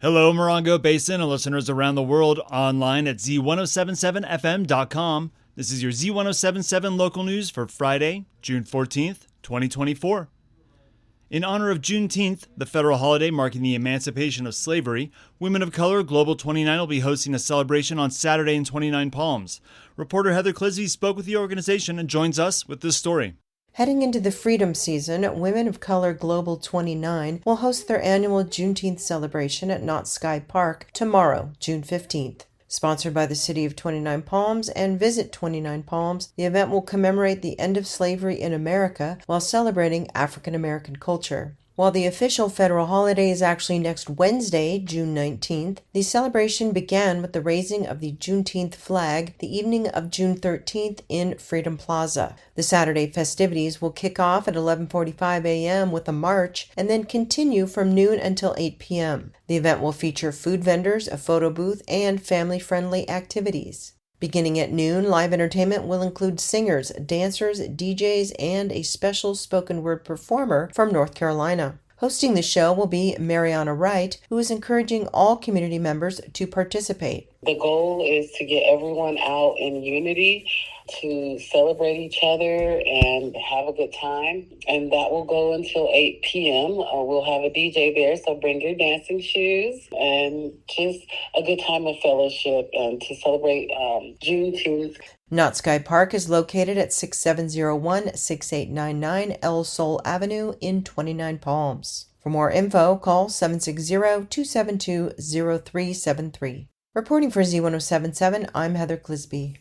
Hello, Morongo Basin and listeners around the world online at Z107.7fm.com. This is your Z107.7 local news for Friday, June 14th, 2024. In honor of Juneteenth, the federal holiday marking the emancipation of slavery, Women of Color Global 29 will be hosting a celebration on Saturday in 29 Palms. Reporter Heather Clisby spoke with the organization and joins us with this story. Heading into the Freedom Season, Women of Color Global 29 will host their annual Juneteenth celebration at Knott Sky Park tomorrow, June 15th. Sponsored by the City of 29 Palms and Visit 29 Palms, the event will commemorate the end of slavery in America while celebrating African American culture. While the official federal holiday is actually next Wednesday, June 19th, the celebration began with the raising of the Juneteenth flag the evening of June 13th in Freedom Plaza. The Saturday festivities will kick off at 11:45 a.m. with a march and then continue from noon until 8 p.m. The event will feature food vendors, a photo booth, and family-friendly activities. Beginning at noon, live entertainment will include singers, dancers, DJs, and a special spoken word performer from North Carolina. Hosting the show will be Mariana Wright, who is encouraging all community members to participate. The goal is to get everyone out in unity to celebrate each other and have a good time. And that will go until 8 p.m. We'll have a DJ there, so bring your dancing shoes and just a good time of fellowship and to celebrate Juneteenth. Knott Sky Park is located at 6701-6899 El Sol Avenue in 29 Palms. For more info, call 760-272-0373. Reporting for Z107.7, I'm Heather Clisby.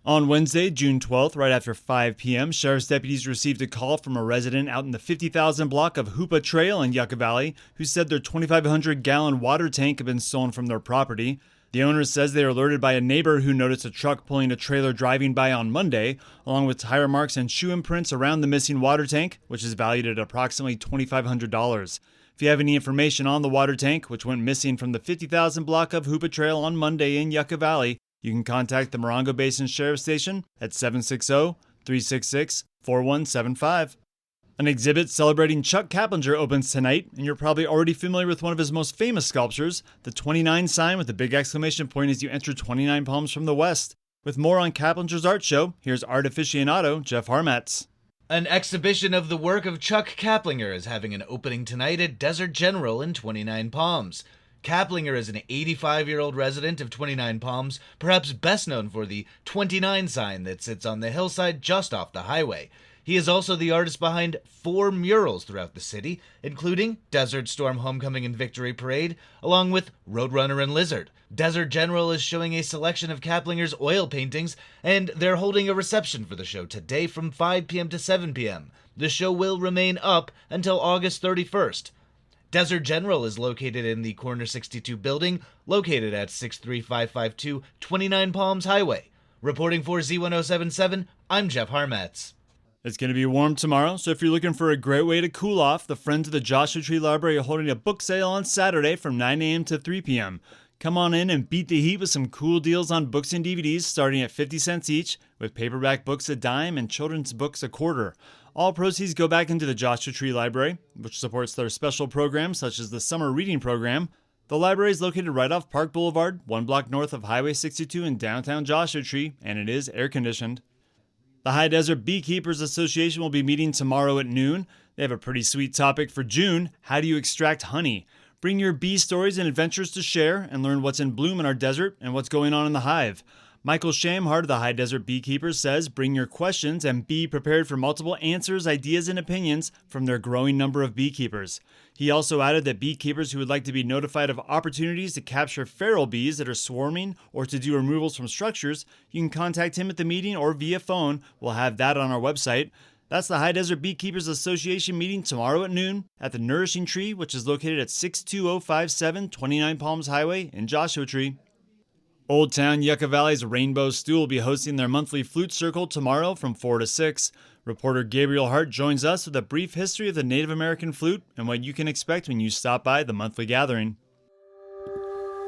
On Wednesday, June 12th, right after 5 p.m., sheriff's deputies received a call from a resident out in the 50,000 block of Yucca Trail in Yucca Valley who said their 2,500-gallon water tank had been stolen from their property. The owner says they were alerted by a neighbor who noticed a truck pulling a trailer driving by on Monday, along with tire marks and shoe imprints around the missing water tank, which is valued at approximately $2,500. If you have any information on the water tank, which went missing from the 50,000 block of Yucca Trail on Monday in Yucca Valley, you can contact the Morongo Basin Sheriff's Station at 760-366-4175. An exhibit celebrating Chuck Caplinger opens tonight, and you're probably already familiar with one of his most famous sculptures, the 29 sign with the big exclamation point as you enter 29 Palms from the west. With more on Caplinger's art show, here's art aficionado Jeff Harmatz. An exhibition of the work of Chuck Caplinger is having an opening tonight at Desert General in 29 Palms. Caplinger is an 85-year-old resident of 29 Palms, perhaps best known for the 29 sign that sits on the hillside just off the highway. He is also the artist behind 4 murals throughout the city, including Desert Storm Homecoming and Victory Parade, along with Roadrunner and Lizard. Desert General is showing a selection of Caplinger's oil paintings, and they're holding a reception for the show today from 5 p.m. to 7 p.m. The show will remain up until August 31st. Desert General is located in the Corner 62 building, located at 63552 29 Palms Highway. Reporting for Z107.7, I'm Jeff Harmatz. It's going to be warm tomorrow, so if you're looking for a great way to cool off, the Friends of the Joshua Tree Library are holding a book sale on Saturday from 9 a.m. to 3 p.m. Come on in and beat the heat with some cool deals on books and DVDs starting at 50 cents each, with paperback books a dime and children's books a quarter. All proceeds go back into the Joshua Tree Library, which supports their special programs such as the Summer Reading Program. The library is located right off Park Boulevard, 1 block north of Highway 62 in downtown Joshua Tree, and it is air-conditioned. The High Desert Beekeepers Association will be meeting tomorrow at noon. They have a pretty sweet topic for June: how do you extract honey? Bring your bee stories and adventures to share and learn what's in bloom in our desert and what's going on in the hive. Michael Shamhart of the High Desert Beekeepers says bring your questions and be prepared for multiple answers, ideas, and opinions from their growing number of beekeepers. He also added that beekeepers who would like to be notified of opportunities to capture feral bees that are swarming or to do removals from structures, you can contact him at the meeting or via phone. We'll have that on our website. That's the High Desert Beekeepers Association meeting tomorrow at noon at the Nourishing Tree, which is located at 62057 29 Palms Highway in Joshua Tree. Old Town Yucca Valley's Rainbow Stew will be hosting their monthly flute circle tomorrow from 4 to 6. Reporter Gabriel Hart joins us with a brief history of the Native American flute and what you can expect when you stop by the monthly gathering.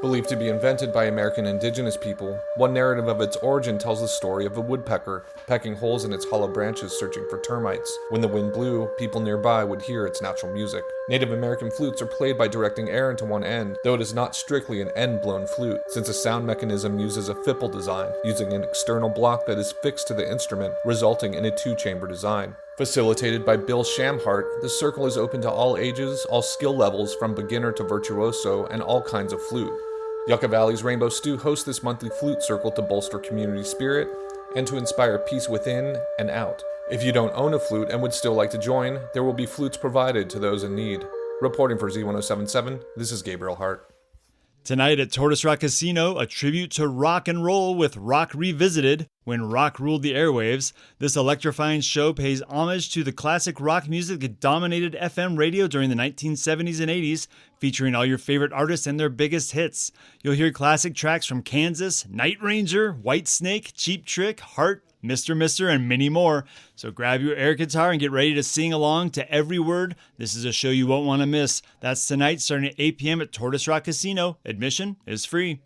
Believed to be invented by American indigenous people, one narrative of its origin tells the story of a woodpecker pecking holes in its hollow branches searching for termites. When the wind blew, people nearby would hear its natural music. Native American flutes are played by directing air into one end, though it is not strictly an end-blown flute, since the sound mechanism uses a fipple design, using an external block that is fixed to the instrument, resulting in a two-chamber design. Facilitated by Bill Shamhart, the circle is open to all ages, all skill levels from beginner to virtuoso, and all kinds of flute. Yucca Valley's Rainbow Stew hosts this monthly flute circle to bolster community spirit and to inspire peace within and out. If you don't own a flute and would still like to join, there will be flutes provided to those in need. Reporting for Z107.7, this is Gabriel Hart. Tonight at Tortoise Rock Casino, a tribute to rock and roll with Rock Revisited, when rock ruled the airwaves. This electrifying show pays homage to the classic rock music that dominated FM radio during the 1970s and 80s, featuring all your favorite artists and their biggest hits. You'll hear classic tracks from Kansas, Night Ranger, Whitesnake, Cheap Trick, Heart, Mr. and many more. So grab your air guitar and get ready to sing along to every word. This is a show you won't want to miss. That's tonight starting at 8 p.m. at Tortoise Rock Casino. Admission is free.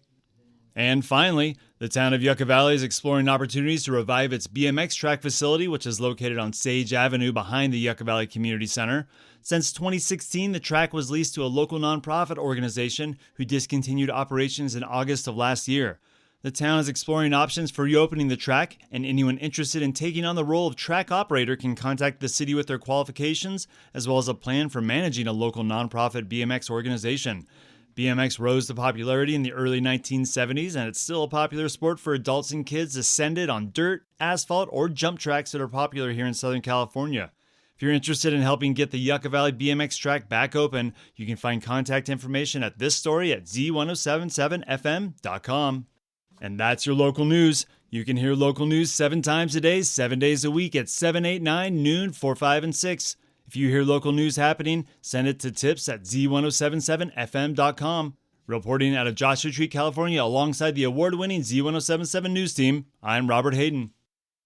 And finally, the town of Yucca Valley is exploring opportunities to revive its BMX track facility, which is located on Sage Avenue behind the Yucca Valley Community Center. Since 2016, the track was leased to a local nonprofit organization who discontinued operations in August of last year. The town is exploring options for reopening the track, and anyone interested in taking on the role of track operator can contact the city with their qualifications, as well as a plan for managing a local nonprofit BMX organization. BMX rose to popularity in the early 1970s, and it's still a popular sport for adults and kids ascended on dirt, asphalt, or jump tracks that are popular here in Southern California. If you're interested in helping get the Yucca Valley BMX track back open, you can find contact information at this story at Z107.7fm.com. And that's your local news. You can hear local news 7 times a day, 7 days a week at 7, 8, 9, noon, 4, 5, and 6. If you hear local news happening, send it to tips at Z1077fm.com. Reporting out of Joshua Tree, California, alongside the award-winning Z1077 news team, I'm Robert Hayden.